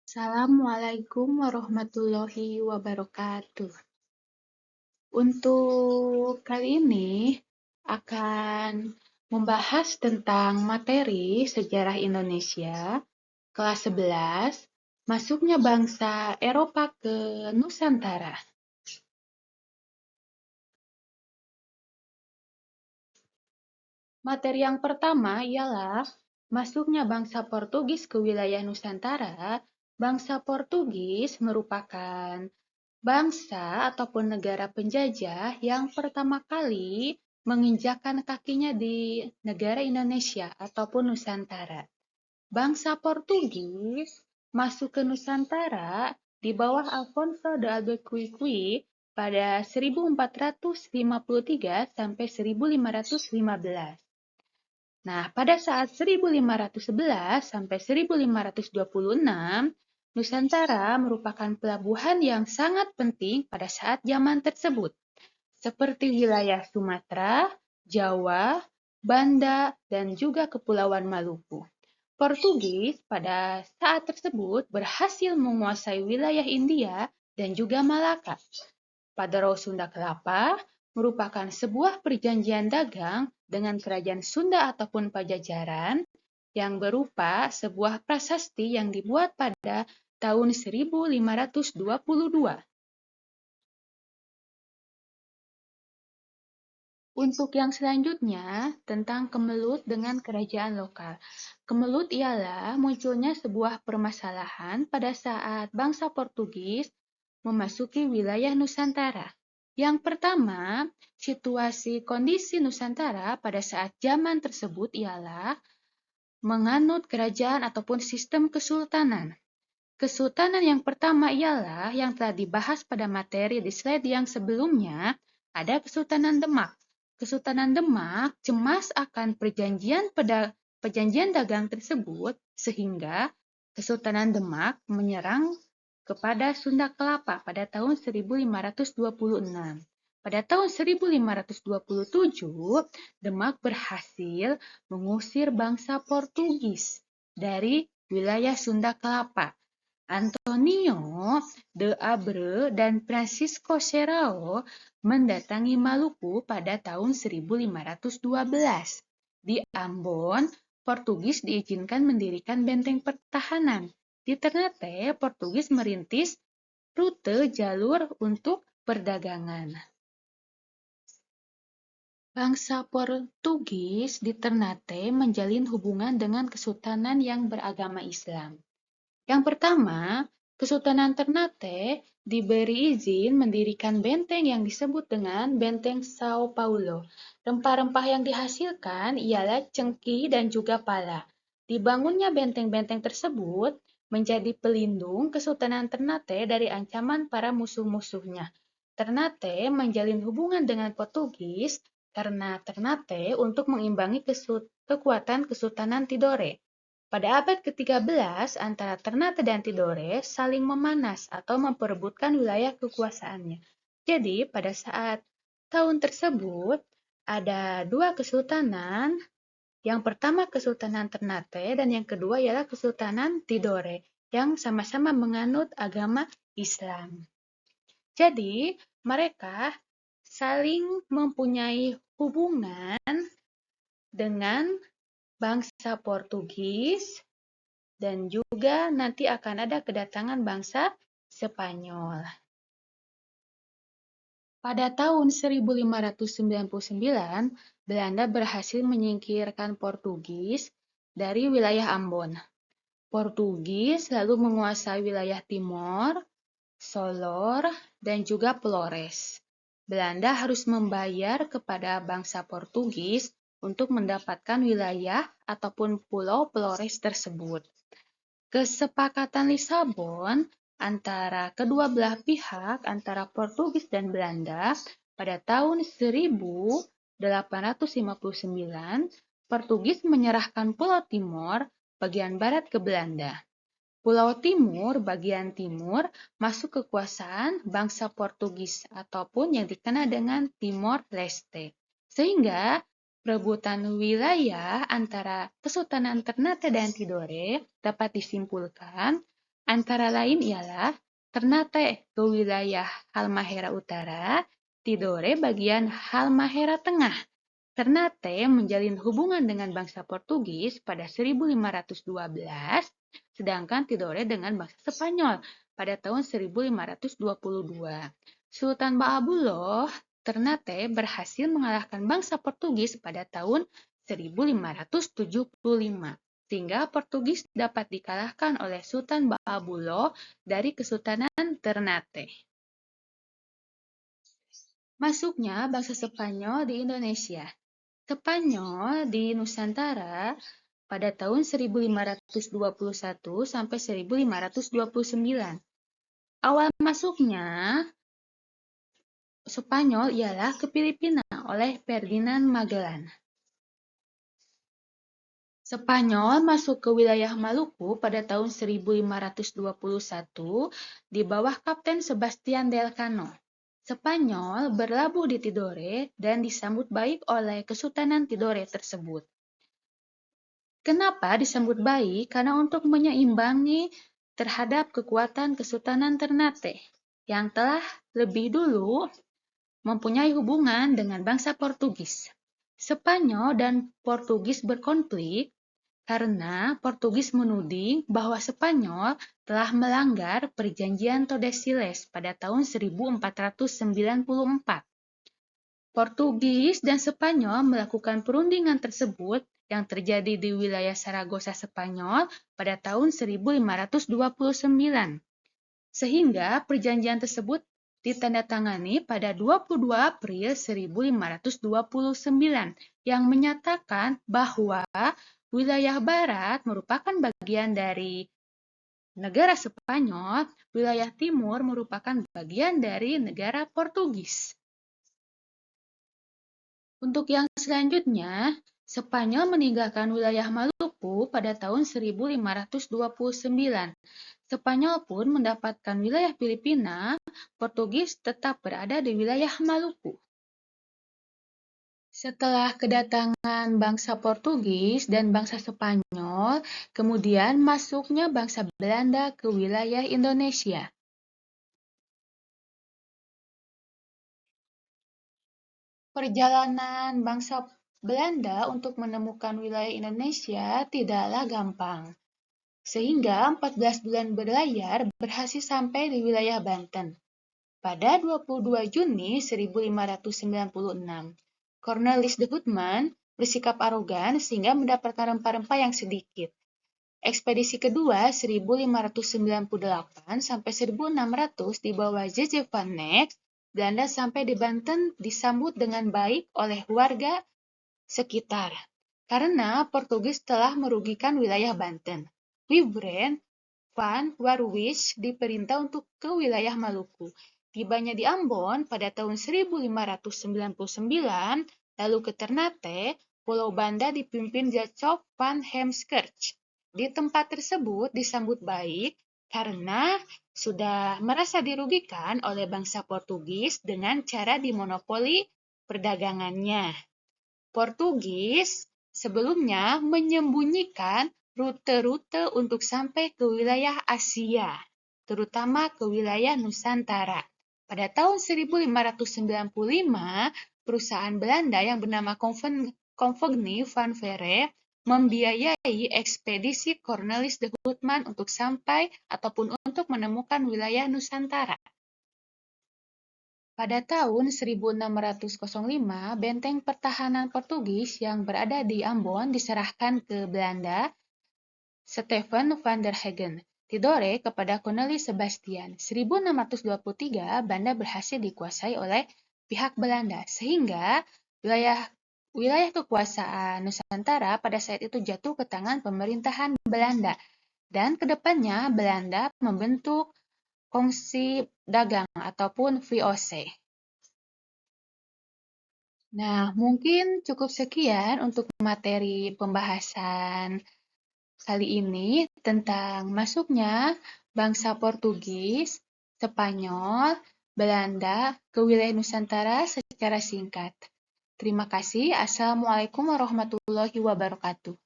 Assalamualaikum warahmatullahi wabarakatuh. Untuk kali ini akan membahas tentang materi sejarah Indonesia kelas 11, masuknya bangsa Eropa ke Nusantara. Materi yang pertama ialah masuknya bangsa Portugis ke wilayah Nusantara. Bangsa Portugis merupakan bangsa ataupun negara penjajah yang pertama kali menginjakkan kakinya di negara Indonesia ataupun Nusantara. Bangsa Portugis masuk ke Nusantara di bawah Alfonso de Albuquerque pada 1453 sampai 1515. Nah, pada saat 1511 sampai 1526, Nusantara merupakan pelabuhan yang sangat penting pada saat zaman tersebut, seperti wilayah Sumatera, Jawa, Banda, dan juga Kepulauan Maluku. Portugis pada saat tersebut berhasil menguasai wilayah India dan juga Malaka. Padarau Sunda Kelapa merupakan sebuah perjanjian dagang dengan kerajaan Sunda ataupun Pajajaran yang berupa sebuah prasasti yang dibuat pada tahun 1522. Untuk yang selanjutnya, tentang kemelut dengan kerajaan lokal. Kemelut ialah munculnya sebuah permasalahan pada saat bangsa Portugis memasuki wilayah Nusantara. Yang pertama, situasi kondisi Nusantara pada saat zaman tersebut ialah menganut kerajaan ataupun sistem kesultanan. Kesultanan yang pertama ialah yang telah dibahas pada materi di slide yang sebelumnya, ada Kesultanan Demak. Kesultanan Demak cemas akan perjanjian dagang tersebut sehingga Kesultanan Demak menyerang kepada Sunda Kelapa pada tahun 1526. Pada tahun 1527, Demak berhasil mengusir bangsa Portugis dari wilayah Sunda Kelapa. Antonio de Abreu dan Francisco Serrao mendatangi Maluku pada tahun 1512. Di Ambon, Portugis diizinkan mendirikan benteng pertahanan. Di Ternate, Portugis merintis rute jalur untuk perdagangan. Bangsa Portugis di Ternate menjalin hubungan dengan kesultanan yang beragama Islam. Yang pertama, Kesultanan Ternate diberi izin mendirikan benteng yang disebut dengan Benteng Sao Paulo. Rempah-rempah yang dihasilkan ialah cengkih dan juga pala. Dibangunnya benteng-benteng tersebut menjadi pelindung Kesultanan Ternate dari ancaman para musuh-musuhnya. Ternate menjalin hubungan dengan Portugis karena Ternate untuk mengimbangi kekuatan Kesultanan Tidore. Pada abad ke-13, antara Ternate dan Tidore saling memanas atau memperebutkan wilayah kekuasaannya. Jadi, pada saat tahun tersebut, ada dua kesultanan. Yang pertama Kesultanan Ternate dan yang kedua ialah Kesultanan Tidore yang sama-sama menganut agama Islam. Jadi, mereka saling mempunyai hubungan dengan bangsa Portugis, dan juga nanti akan ada kedatangan bangsa Spanyol. Pada tahun 1599, Belanda berhasil menyingkirkan Portugis dari wilayah Ambon. Portugis lalu menguasai wilayah Timor, Solor, dan juga Flores. Belanda harus membayar kepada bangsa Portugis untuk mendapatkan wilayah ataupun pulau Flores tersebut. Kesepakatan Lisabon antara kedua belah pihak antara Portugis dan Belanda pada tahun 1859, Portugis menyerahkan Pulau Timor bagian barat ke Belanda. Pulau Timur bagian timur masuk kekuasaan bangsa Portugis ataupun yang dikenal dengan Timor Leste. Sehingga perebutan wilayah antara Kesultanan Ternate dan Tidore dapat disimpulkan Antara lain ialah Ternate ke wilayah Halmahera Utara, Tidore bagian Halmahera Tengah. Ternate menjalin hubungan dengan bangsa Portugis pada 1512, sedangkan Tidore dengan bangsa Spanyol pada tahun 1522. Sultan Baabullah Ternate berhasil mengalahkan bangsa Portugis pada tahun 1575, sehingga Portugis dapat dikalahkan oleh Sultan Baabullah dari Kesultanan Ternate. Masuknya bangsa Spanyol di Indonesia. Spanyol di Nusantara pada tahun 1521 sampai 1529. Awal masuknya Spanyol ialah ke Filipina oleh Ferdinand Magellan. Spanyol masuk ke wilayah Maluku pada tahun 1521 di bawah Kapten Sebastian del Cano. Spanyol berlabuh di Tidore dan disambut baik oleh Kesultanan Tidore tersebut. Kenapa disambut baik? Karena untuk menyeimbangi terhadap kekuatan Kesultanan Ternate yang telah lebih dulu mempunyai hubungan dengan bangsa Portugis. Spanyol dan Portugis berkonflik karena Portugis menuding bahwa Spanyol telah melanggar Perjanjian Tordesillas pada tahun 1494. Portugis dan Spanyol melakukan perundingan tersebut yang terjadi di wilayah Saragossa Spanyol pada tahun 1529. Sehingga perjanjian tersebut ditandatangani pada 22 April 1529 yang menyatakan bahwa wilayah barat merupakan bagian dari negara Spanyol, wilayah timur merupakan bagian dari negara Portugis. Untuk yang selanjutnya, Spanyol meninggalkan wilayah Maluku pada tahun 1529. Spanyol pun mendapatkan wilayah Filipina, Portugis tetap berada di wilayah Maluku. Setelah kedatangan bangsa Portugis dan bangsa Spanyol, kemudian masuknya bangsa Belanda ke wilayah Indonesia. Perjalanan bangsa Belanda untuk menemukan wilayah Indonesia tidaklah gampang. Sehingga 14 bulan berlayar berhasil sampai di wilayah Banten. Pada 22 Juni 1596, Cornelis de Houtman bersikap arogan sehingga mendapatkan rempah-rempah yang sedikit. Ekspedisi kedua 1598 sampai 1600 di bawah J.J. van Nex, Belanda sampai di Banten disambut dengan baik oleh warga sekitar karena Portugis telah merugikan wilayah Banten. Wybren van Warwick diperintah untuk ke wilayah Maluku. Tibanya di Ambon pada tahun 1599, lalu ke Ternate, Pulau Banda dipimpin Jacob van Heemskerck. Di tempat tersebut disambut baik karena sudah merasa dirugikan oleh bangsa Portugis dengan cara dimonopoli perdagangannya. Portugis sebelumnya menyembunyikan rute-rute untuk sampai ke wilayah Asia, terutama ke wilayah Nusantara. Pada tahun 1595, perusahaan Belanda yang bernama Compagnie van Veere membiayai ekspedisi Cornelis de Houtman untuk sampai ataupun untuk menemukan wilayah Nusantara. Pada tahun 1605, benteng pertahanan Portugis yang berada di Ambon diserahkan ke Belanda, Stephen van der Hagen. Tidore kepada Cornelis Sebastian. 1623, Banda berhasil dikuasai oleh pihak Belanda, sehingga wilayah kekuasaan Nusantara pada saat itu jatuh ke tangan pemerintahan Belanda. Dan kedepannya Belanda membentuk kongsi dagang ataupun VOC. Nah, mungkin cukup sekian untuk materi pembahasan kali ini tentang masuknya bangsa Portugis, Spanyol, Belanda ke wilayah Nusantara secara singkat. Terima kasih. Assalamualaikum warahmatullahi wabarakatuh.